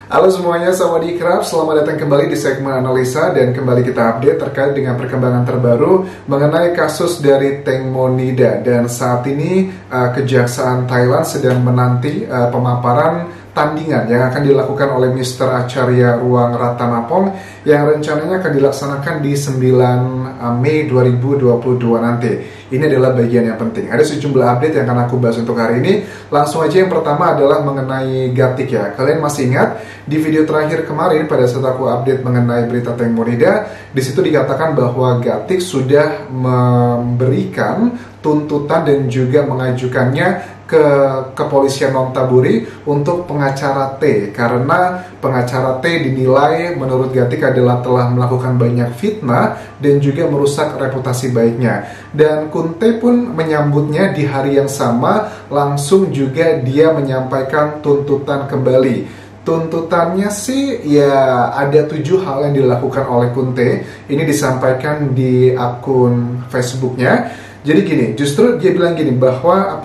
Halo semuanya, sawadee-krab, selamat datang kembali di segmen analisa dan kembali kita update terkait dengan perkembangan terbaru mengenai kasus dari Teng Monida. Dan saat ini Kejaksaan Thailand sedang menanti pemaparan tandingan yang akan dilakukan oleh Mr. Acharya Ruang Ratanapong yang rencananya akan dilaksanakan di 9 Mei 2022 nanti. Ini adalah bagian yang penting. Ada sejumlah update yang akan aku bahas untuk hari ini. Langsung aja, yang pertama adalah mengenai Gatik ya. Kalian masih ingat di video terakhir kemarin pada saat aku update mengenai berita Teng Monida, di situ dikatakan bahwa Gatik sudah memberikan tuntutan dan juga mengajukannya ke kepolisian Nonthaburi untuk pengacara T, karena pengacara T dinilai menurut Gatik adalah telah melakukan banyak fitnah dan juga merusak reputasi baiknya. Dan Kunte pun menyambutnya di hari yang sama, langsung juga dia menyampaikan tuntutan kembali. Tuntutannya sih ya ada 7 hal yang dilakukan oleh Kunte. Ini disampaikan di akun Facebooknya. Jadi gini, justru dia bilang gini bahwa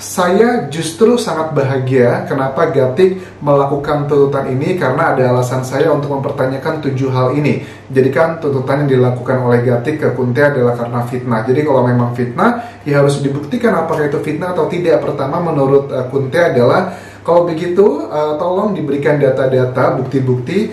saya justru sangat bahagia kenapa Gatik melakukan tuntutan ini, karena ada alasan saya untuk mempertanyakan 7 hal ini. Jadi kan tuntutan yang dilakukan oleh Gatik ke Kunte adalah karena fitnah. Jadi kalau memang fitnah, ya harus dibuktikan apakah itu fitnah atau tidak. Pertama, menurut Kunte adalah kalau begitu tolong diberikan data-data, bukti-bukti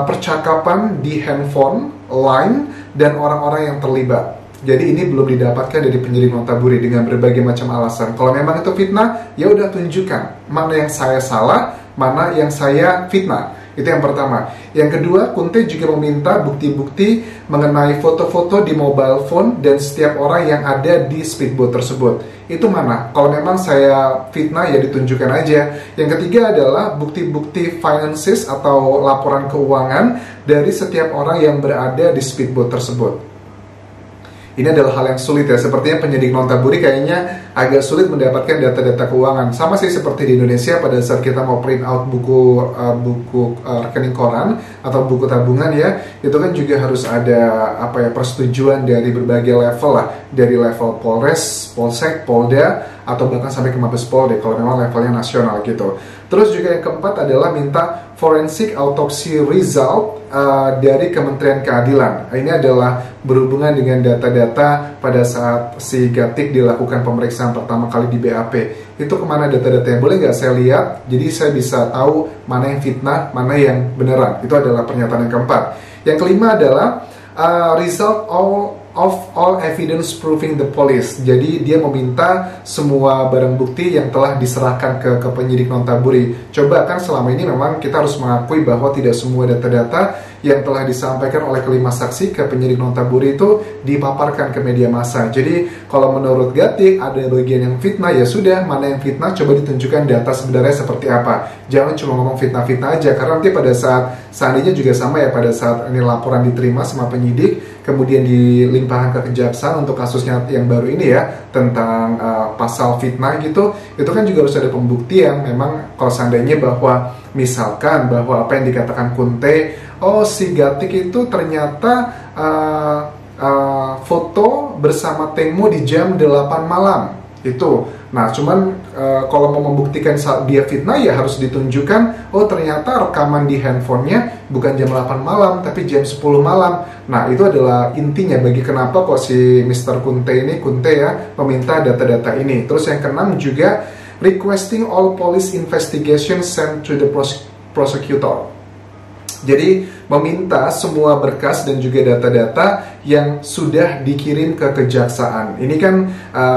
percakapan di handphone, line, dan orang-orang yang terlibat. Jadi ini belum didapatkan dari penyidik Nonthaburi dengan berbagai macam alasan. Kalau memang itu fitnah, ya udah tunjukkan mana yang saya salah, mana yang saya fitnah. Itu yang pertama. Yang kedua, Kunte juga meminta bukti-bukti mengenai foto-foto di mobile phone dan setiap orang yang ada di speedboat tersebut. Itu mana? Kalau memang saya fitnah, ya ditunjukkan aja. Yang ketiga adalah bukti-bukti finances atau laporan keuangan dari setiap orang yang berada di speedboat tersebut. Ini adalah hal yang sulit ya, sepertinya penyidik Nonthaburi kayaknya agak sulit mendapatkan data-data keuangan. Sama sih seperti di Indonesia pada saat kita mau print out buku rekening koran atau buku tabungan ya, itu kan juga harus ada persetujuan dari berbagai level lah, dari level Polres, Polsek, Polda, atau bahkan sampai ke Mabes Polri kalau memang levelnya nasional gitu. Terus juga yang keempat adalah minta forensic autopsy result dari Kementerian Keadilan. Ini adalah berhubungan dengan data-data pada saat si Gatik dilakukan pemeriksaan pertama kali di BAP. Itu kemana data-datanya? Boleh nggak saya lihat? Jadi saya bisa tahu mana yang fitnah, mana yang beneran. Itu adalah pernyataan yang keempat. Yang kelima adalah result of all evidence proving the police. Jadi dia meminta semua barang bukti yang telah diserahkan ke penyidik Nonthaburi. Coba kan selama ini memang kita harus mengakui bahwa tidak semua data-data yang telah disampaikan oleh kelima saksi ke penyidik Nonthaburi itu dipaparkan ke media massa. Jadi kalau menurut Gatik ada bagian yang fitnah, ya sudah, mana yang fitnah coba ditunjukkan data sebenarnya seperti apa. Jangan cuma ngomong fitnah-fitnah aja, karena nanti pada saat seandainya juga sama ya, pada saat ini laporan diterima sama penyidik, kemudian dilimpahkan ke kejaksaan untuk kasusnya yang baru ini ya, tentang pasal fitnah gitu, itu kan juga harus ada pembuktian. Memang kalau seandainya bahwa misalkan bahwa apa yang dikatakan Kunte, oh si Gatik itu ternyata foto bersama Tengmo di jam 8 malam itu. Nah cuman kalau mau membuktikan saat dia fitnah, ya harus ditunjukkan, oh ternyata rekaman di handphonenya bukan jam 8 malam tapi jam 10 malam. Nah itu adalah intinya bagi kenapa kok si Mr. Kunte ya meminta data-data ini. Terus yang keenam juga requesting all police investigation sent to the prosecutor. Jadi meminta semua berkas dan juga data-data yang sudah dikirim ke kejaksaan. Ini kan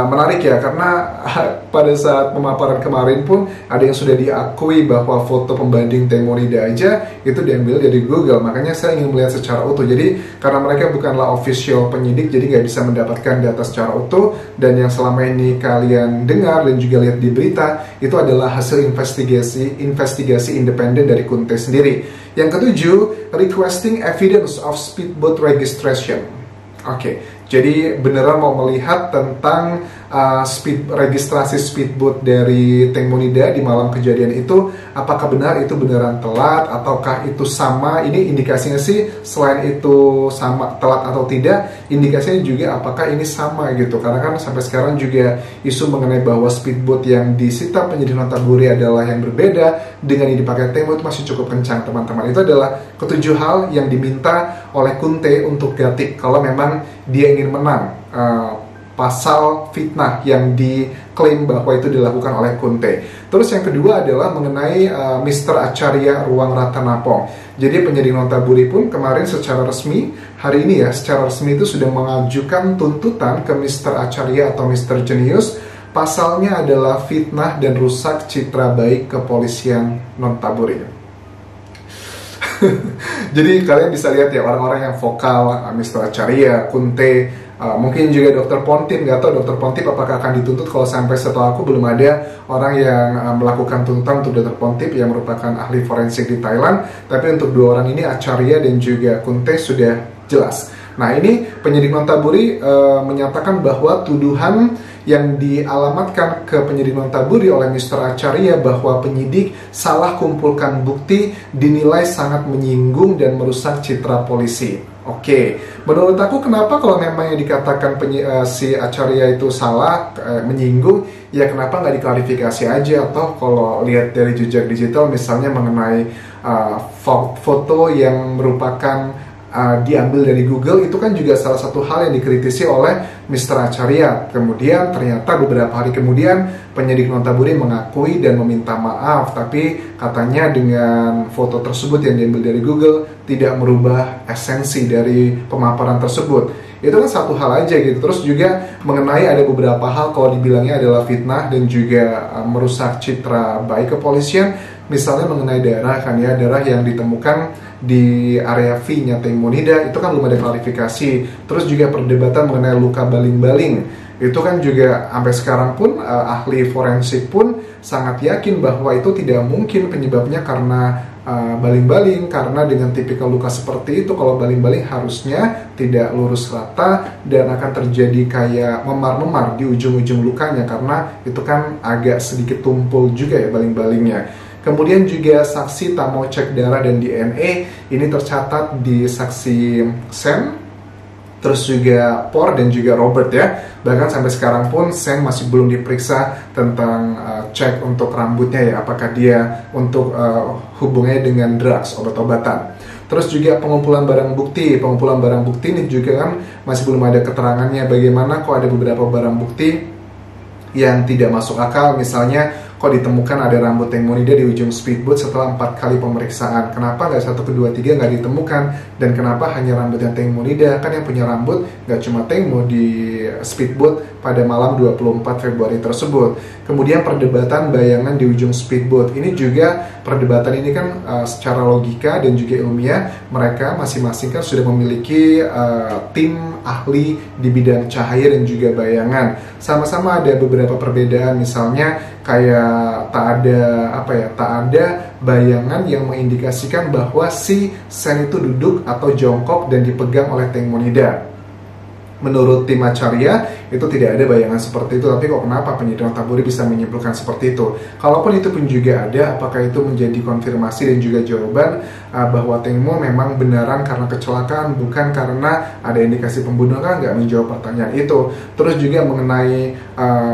menarik ya, karena pada saat pemaparan kemarin pun ada yang sudah diakui bahwa foto pembanding Teng Monida aja itu diambil dari Google. Makanya saya ingin melihat secara utuh. Jadi karena mereka bukanlah official penyidik, jadi nggak bisa mendapatkan data secara utuh. Dan yang selama ini kalian dengar dan juga lihat di berita itu adalah hasil investigasi independen dari Kunte sendiri. Yang ketujuh, requesting evidence of speedboat registration. Oke, Jadi beneran mau melihat tentang registrasi speedboat dari Tank Monida di malam kejadian itu, apakah benar itu beneran telat ataukah itu sama. Ini indikasinya sih selain itu sama telat atau tidak, indikasinya juga apakah ini sama gitu, karena kan sampai sekarang juga isu mengenai bahwa speedboat yang disita penyidik Nonthaburi adalah yang berbeda dengan yang dipakai Temmo itu masih cukup kencang teman-teman. Itu adalah ketujuh hal yang diminta oleh Kunte untuk Gatik kalau memang dia ingin menang pasal fitnah yang diklaim bahwa itu dilakukan oleh Kunte. Terus yang kedua adalah mengenai Mr. Acharya Ruang Ratanapong. Jadi penyidik Nonthaburi pun kemarin secara resmi, hari ini ya, secara resmi itu sudah mengajukan tuntutan ke Mr. Acharya atau Mr. Genius. Pasalnya adalah fitnah dan rusak citra baik kepolisian Nonthaburi. Jadi kalian bisa lihat ya orang-orang yang vokal, Mr. Acharya, Kunte, mungkin juga Dr. Pontip, nggak tahu Dr. Pontip apakah akan dituntut. Kalau sampai setelah aku belum ada orang yang melakukan tuntutan untuk Dr. Pontip yang merupakan ahli forensik di Thailand. Tapi untuk dua orang ini, Acharya dan juga Kunte, sudah jelas. Nah ini penyidik Nonthaburi menyatakan bahwa tuduhan yang dialamatkan ke penyidik Nonthaburi oleh Mr. Acharya bahwa penyidik salah kumpulkan bukti dinilai sangat menyinggung dan merusak citra polisi. Oke, menurut aku kenapa kalau memang yang dikatakan si Acharya itu salah, menyinggung, ya kenapa nggak diklarifikasi aja? Atau kalau lihat dari jejak digital misalnya mengenai foto yang merupakan diambil dari Google, itu kan juga salah satu hal yang dikritisi oleh Mr. Acharya. Kemudian ternyata beberapa hari kemudian penyidik Nonthaburi mengakui dan meminta maaf, tapi katanya dengan foto tersebut yang diambil dari Google tidak merubah esensi dari pemaparan tersebut. Itu kan satu hal aja gitu. Terus juga mengenai ada beberapa hal kalau dibilangnya adalah fitnah dan juga merusak citra baik kepolisian, misalnya mengenai darah kan ya, darah yang ditemukan di area V-nya Tank Monida itu kan belum ada klarifikasi. Terus juga perdebatan mengenai luka baling-baling, itu kan juga sampai sekarang pun ahli forensik pun sangat yakin bahwa itu tidak mungkin penyebabnya karena baling-baling, karena dengan tipikal luka seperti itu kalau baling-baling harusnya tidak lurus rata dan akan terjadi kayak memar-memar di ujung-ujung lukanya, karena itu kan agak sedikit tumpul juga ya baling-balingnya. Kemudian juga saksi tak mau cek darah dan DNA ini tercatat di saksi Sam, terus juga Por dan juga Robert ya. Bahkan sampai sekarang pun Sam masih belum diperiksa tentang cek untuk rambutnya ya, apakah dia untuk hubungannya dengan drugs, obat-obatan. Terus juga pengumpulan barang bukti ini juga kan masih belum ada keterangannya bagaimana kok ada beberapa barang bukti yang tidak masuk akal. Misalnya kok ditemukan ada rambut Tank Monida di ujung speedboat setelah 4 kali pemeriksaan. Kenapa nggak 1, 2, 3 nggak ditemukan? Dan kenapa hanya rambutnya Tank Monida? Kan yang punya rambut nggak cuma Tank di speedboat pada malam 24 Februari tersebut. Kemudian perdebatan bayangan di ujung speedboat. Ini juga perdebatan ini kan secara logika dan juga ilmiah mereka masing-masing kan sudah memiliki tim ahli di bidang cahaya dan juga bayangan. Sama-sama ada beberapa perbedaan, misalnya kayak tak ada bayangan yang mengindikasikan bahwa si Sen itu duduk atau jongkok dan dipegang oleh Tank Monida. Menurut tim Acharya itu tidak ada bayangan seperti itu, tapi kok kenapa penyidik Nonthaburi bisa menyimpulkan seperti itu? Kalaupun itu pun juga ada, apakah itu menjadi konfirmasi dan juga jawaban bahwa Tengmo memang benaran karena kecelakaan, bukan karena ada indikasi pembunuhan? Kan nggak menjawab pertanyaan itu. Terus juga mengenai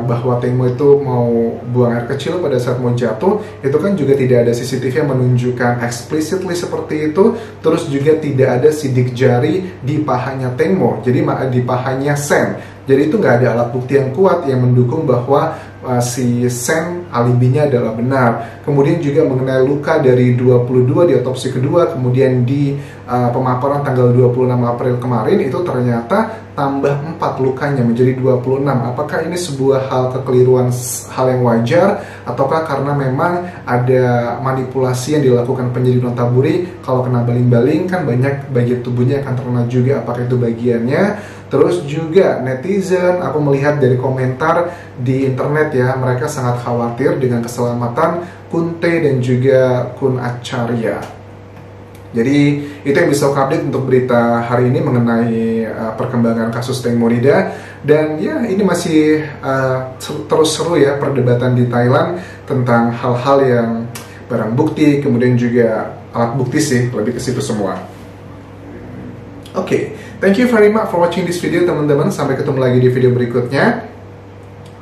bahwa Tengmo itu mau buang air kecil pada saat mau jatuh, itu kan juga tidak ada CCTV yang menunjukkan explicitly seperti itu. Terus juga tidak ada sidik jari di pahanya Tengmo, jadi di pahanya Sen. Jadi itu nggak ada alat bukti yang kuat yang mendukung bahwa si Sen alibinya adalah benar. Kemudian juga mengenai luka dari 22 di otopsi kedua, kemudian di pemaparan tanggal 26 April kemarin itu ternyata tambah 4 lukanya menjadi 26. Apakah ini sebuah kekeliruan, hal yang wajar, ataukah karena memang ada manipulasi yang dilakukan penyidik Nonthaburi? Kalau kena baling-baling kan banyak bagian tubuhnya akan terkena juga, apakah itu bagiannya? Terus juga netizen, aku melihat dari komentar di internet ya, mereka sangat khawatir dengan keselamatan Kunte dan juga Kun Acharya. Jadi itu yang bisa aku update untuk berita hari ini mengenai perkembangan kasus Teng Monida. Dan ya ini masih terus seru ya perdebatan di Thailand tentang hal-hal yang barang bukti, kemudian juga alat bukti sih, lebih ke situ semua. Oke, thank you very much for watching this video teman-teman. Sampai ketemu lagi di video berikutnya.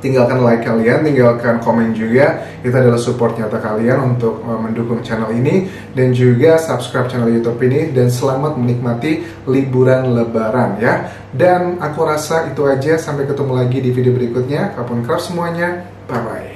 Tinggalkan like kalian, tinggalkan komen juga. Itu adalah support nyata kalian untuk mendukung channel ini. Dan juga subscribe channel YouTube ini. Dan selamat menikmati liburan lebaran ya. Dan aku rasa itu aja. Sampai ketemu lagi di video berikutnya. Kapun kerap semuanya. Bye-bye.